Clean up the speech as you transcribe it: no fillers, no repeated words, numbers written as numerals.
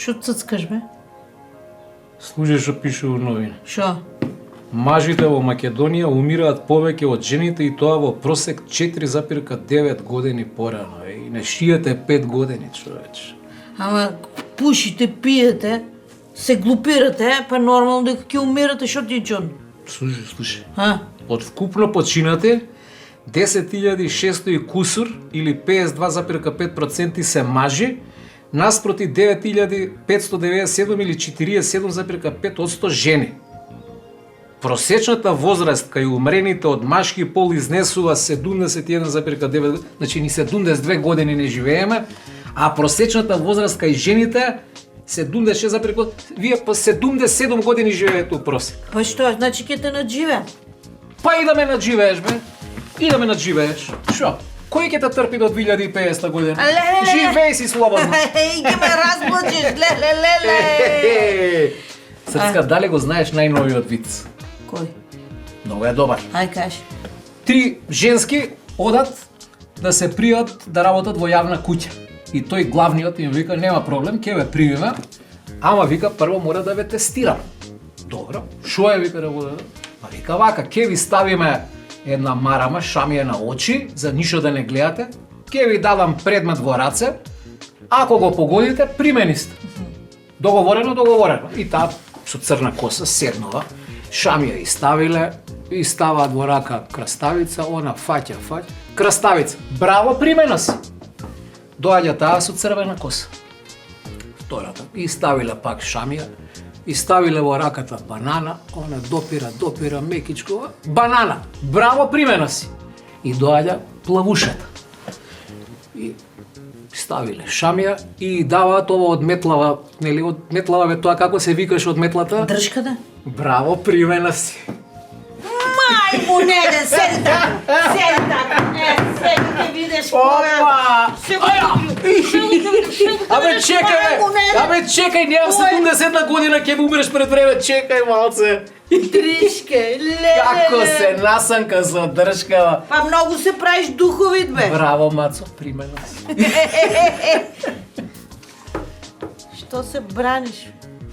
Шо ццкаш, бе? Слушај што пише во новини. Шо? Мажите во Македонија умираат повеќе од жените и тоа во просек 4,9 години порано. И на шијата е 5 години, човече. Ама пушите, пиете, се глупирате, па нормално дека ќе умирате, шо ти е чудно? Слушај. А? Од вкупно починати 10.600 и кусур или 52,5% се мажи, наспроти 9.597 или 47,5% жени. Просечната возраст кај умрените од машки пол изнесува 71,9, значи ни 72 години не живееме, а просечната возраст кај жените 76,5, вие по 77 години живеете у просек. Па што, значи ќе те надживе? Па и да ме надживееш, бе. И да ме надживееш. Шо? Кој ќе те трпи до 2050 година? Ле. Живеј си слободно. И ќе ме разблачиш, ле. Срцка, дали го знаеш најновиот виц? Кој? Много е добар. Ај кажи. 3 женски одат да се пријат да работат во јавна куќа. И тој главниот им вика, нема проблем, ќе ве примиме, ама вика прво мора да ве тестирам. Добро, шо е вика да го даде? Па вика вака, ќе ви ставиме една марама, шамија на очи, за ништо да не гледате, ќе ви дадам предмет во раце, ако го погодите, примени сте. Договорено. И таа со црна коса седнува, шамија и ставаат во рака краставица, она фаќа, краставица, браво, примена си. Доаѓа таа со црвена коса. Втората, и ставиле пак шамија, и ставиле во раката банана, она допира, мекичко, банана, браво, примена си. И доаѓа плавушата. И ставиле шамија и даваат ова од метлава, нели, од метлава, бе, тоа како се викаше од метлата? Држката? Браво, примена си. Мајмунене, седи така, седи ќе видиш која. Абе чекај, немам 70 година, ќе умреш пред време, чекај малце. Тришке, леле. Како се насанка за држкава. Па многу се правиш духовит, бе. Браво, Мацо, примена си. Што се браниш?